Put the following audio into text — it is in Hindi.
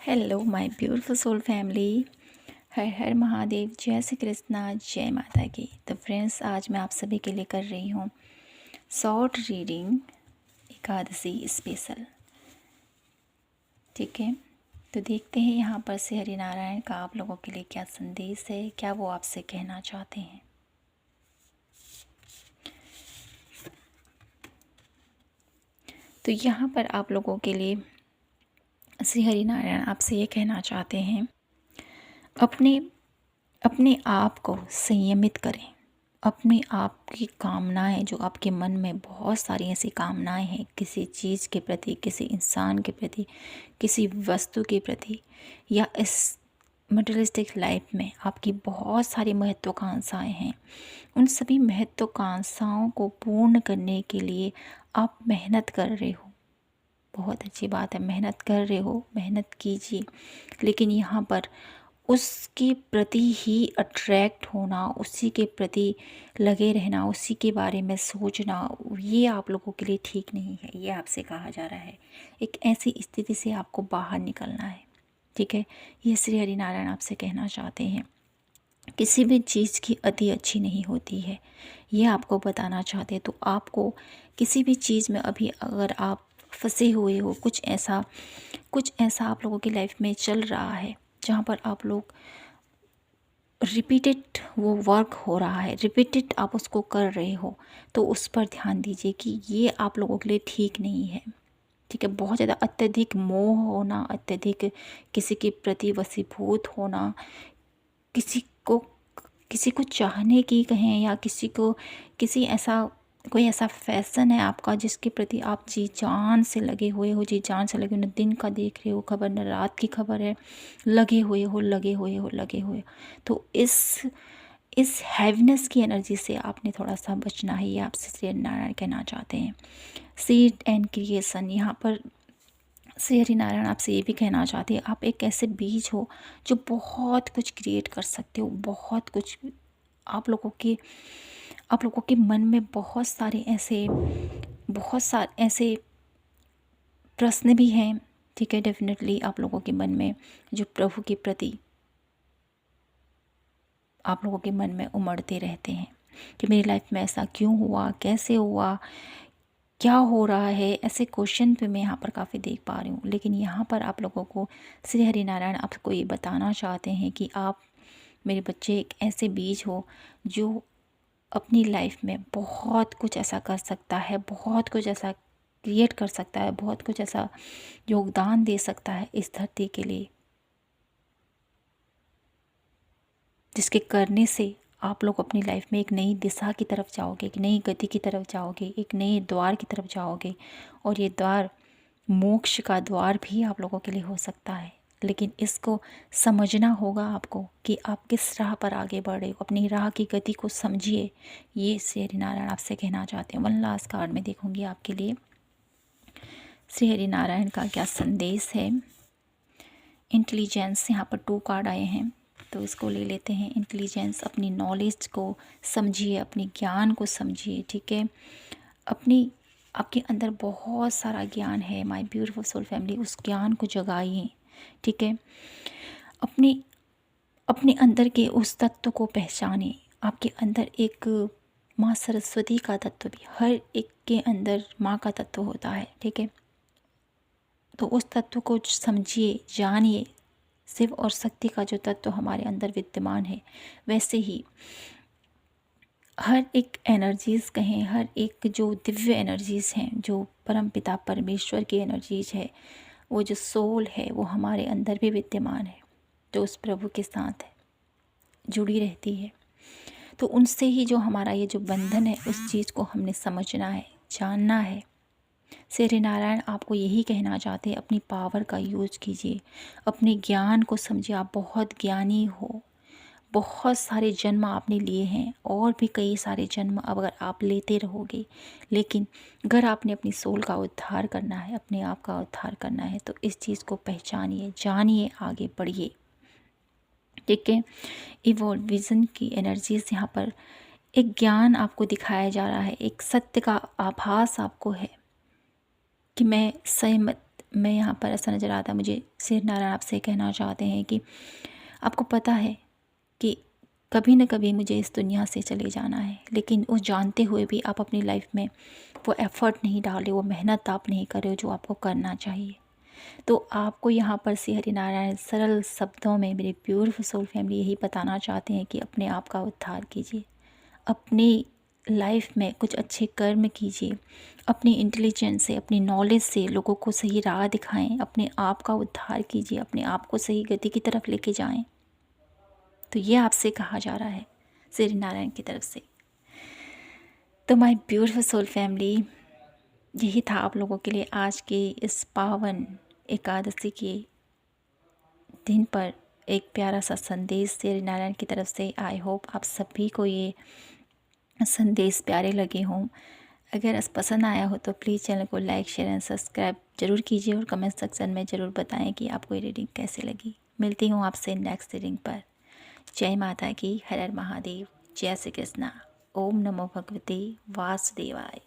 Hello my beautiful soul family. Har Har Mahadev, जय श्री कृष्णा, जय माता की। तो फ्रेंड्स, आज मैं आप सभी के लिए कर रही हूँ शॉर्ट रीडिंग एकादशी स्पेशल। ठीक है, तो देखते हैं यहाँ पर से हरि नारायण का आप लोगों के लिए क्या संदेश है, क्या वो आपसे कहना चाहते हैं। तो यहाँ पर आप लोगों के लिए श्री हरि नारायण आपसे ये कहना चाहते हैं, अपने अपने आप को संयमित करें। अपने आप की कामनाएं, जो आपके मन में बहुत सारी ऐसी कामनाएं हैं किसी चीज़ के प्रति, किसी इंसान के प्रति, किसी वस्तु के प्रति, या इस मटेरियलिस्टिक लाइफ में आपकी बहुत सारी महत्वाकांक्षाएं हैं। उन सभी महत्वाकांक्षाओं को पूर्ण करने के लिए आप मेहनत कर रहे हो। बहुत अच्छी बात है, मेहनत कर रहे हो, मेहनत कीजिए। लेकिन यहाँ पर उसके प्रति ही अट्रैक्ट होना, उसी के प्रति लगे रहना, उसी के बारे में सोचना, ये आप लोगों के लिए ठीक नहीं है। ये आपसे कहा जा रहा है, एक ऐसी स्थिति से आपको बाहर निकलना है। ठीक है, ये श्री हरि नारायण आपसे कहना चाहते हैं। किसी भी चीज़ की अति अच्छी नहीं होती है, ये आपको बताना चाहते हैं। तो आपको किसी भी चीज़ में अभी अगर आप फंसे हुए हो, कुछ ऐसा आप लोगों की लाइफ में चल रहा है जहाँ पर आप लोग रिपीटेड वो वर्क हो रहा है, रिपीटेड आप उसको कर रहे हो, तो उस पर ध्यान दीजिए कि ये आप लोगों के लिए ठीक नहीं है। ठीक है, बहुत ज़्यादा अत्यधिक मोह होना, अत्यधिक किसी के प्रति वशीभूत होना, किसी को किसी को चाहने की कहें, या किसी ऐसा कोई ऐसा फैशन है आपका जिसके प्रति आप जी जान से लगे हुए हो, जी जान से लगे हो, न दिन का देख रहे हो खबर, न रात की खबर है, लगे हुए हो, लगे हुए हो, लगे हुए। तो इस हैवीनेस की एनर्जी से आपने थोड़ा सा बचना है, ये आपसे श्री नारायण कहना चाहते हैं। सीड एंड क्रिएशन, यहाँ पर श्री हरि नारायण आपसे ये भी कहना चाहते हैं, आप एक ऐसे बीज हो जो बहुत कुछ क्रिएट कर सकते हो, बहुत कुछ। आप लोगों के मन में बहुत सारे ऐसे प्रश्न भी हैं। ठीक है, डेफिनेटली आप लोगों के मन में जो प्रभु के प्रति आप लोगों के मन में उमड़ते रहते हैं कि मेरी लाइफ में ऐसा क्यों हुआ, कैसे हुआ, क्या हो रहा है, ऐसे क्वेश्चन पे मैं यहाँ पर काफ़ी देख पा रही हूँ। लेकिन यहाँ पर आप लोगों को श्री हरि नारायण आपको ये बताना चाहते हैं कि आप मेरे बच्चे एक ऐसे बीज हो जो अपनी लाइफ में बहुत कुछ ऐसा कर सकता है, बहुत कुछ ऐसा क्रिएट कर सकता है, बहुत कुछ ऐसा योगदान दे सकता है इस धरती के लिए, जिसके करने से आप लोग अपनी लाइफ में एक नई दिशा की तरफ जाओगे, एक नई गति की तरफ जाओगे, एक नए द्वार की तरफ जाओगे। और ये द्वार मोक्ष का द्वार भी आप लोगों के लिए हो सकता है। लेकिन इसको समझना होगा आपको कि आप किस राह पर आगे बढ़ रहे हो, अपनी राह की गति को समझिए। ये श्री हरि नारायण आपसे कहना चाहते हैं। वन लास्ट कार्ड में देखूंगी आपके लिए श्री हरि नारायण का क्या संदेश है। इंटेलिजेंस, यहाँ पर 2 कार्ड आए हैं, तो इसको ले लेते हैं। इंटेलिजेंस, अपनी नॉलेज को समझिए, अपनी ज्ञान को समझिए। ठीक है, आपके अंदर बहुत सारा ज्ञान है माय ब्यूटीफुल सोल फैमिली, उस ज्ञान को जगाइए। ठीक है, अपने अपने अंदर के उस तत्व को पहचाने। आपके अंदर एक माँ सरस्वती का तत्व भी, हर एक के अंदर माँ का तत्व होता है। ठीक है, तो उस तत्व को समझिए, जानिए। शिव और शक्ति का जो तत्व हमारे अंदर विद्यमान है, वैसे ही हर एक एनर्जीज़ कहें, हर एक जो दिव्य एनर्जीज़ हैं, जो परम पिता परमेश्वर की एनर्जीज है, वो जो सोल है, वो हमारे अंदर भी विद्यमान है, जो उस प्रभु के साथ है, जुड़ी रहती है। तो उनसे ही जो हमारा ये जो बंधन है, उस चीज़ को हमने समझना है, जानना है। श्री नारायण आपको यही कहना चाहते हैं, अपनी पावर का यूज कीजिए, अपने ज्ञान को समझिए। आप बहुत ज्ञानी हो, बहुत सारे जन्म आपने लिए हैं, और भी कई सारे जन्म अगर आप लेते रहोगे। लेकिन अगर आपने अपनी सोल का उद्धार करना है, अपने आप का उद्धार करना है, तो इस चीज़ को पहचानिए, जानिए, आगे बढ़िए। ठीक है, इवॉल्व विज़न की एनर्जीज, यहाँ पर एक ज्ञान आपको दिखाया जा रहा है, एक सत्य का आभास आपको है कि मैं यहाँ पर ऐसा नज़र आता है, मुझे श्री नारायण आपसे कहना चाहते हैं कि आपको पता है कि कभी न कभी मुझे इस दुनिया से चले जाना है, लेकिन उस जानते हुए भी आप अपनी लाइफ में वो एफ़र्ट नहीं डाले, वो मेहनत आप नहीं कर रहे हो जो आपको करना चाहिए। तो आपको यहाँ पर श्री हरिनारायण सरल शब्दों में मेरी ब्यूटीफुल सोल फैमिली यही बताना चाहते हैं कि अपने आप का उद्धार कीजिए, अपनी लाइफ में कुछ अच्छे कर्म कीजिए, अपनी इंटेलिजेंस से, अपनी नॉलेज से लोगों को सही राह दिखाएं, अपने आप का उद्धार कीजिए, अपने आप को सही गति की तरफ लेके जाएं। तो ये आपसे कहा जा रहा है श्री नारायण की तरफ से। तो माय ब्यूटीफुल सोल फैमिली, यही था आप लोगों के लिए आज के इस पावन एकादशी के दिन पर एक प्यारा सा संदेश श्री नारायण की तरफ से। आई होप आप सभी को ये संदेश प्यारे लगे हों। अगर पसंद आया हो तो प्लीज़ चैनल को लाइक, शेयर एंड सब्सक्राइब ज़रूर कीजिए और कमेंट सेक्शन में ज़रूर बताएं कि आपको ये रीडिंग कैसे लगी। मिलती हूँ आपसे नेक्स्ट रीडिंग पर। जय माता की, हर हर महादेव, जय श्री कृष्णा, ओम नमो भगवते वासुदेवाय।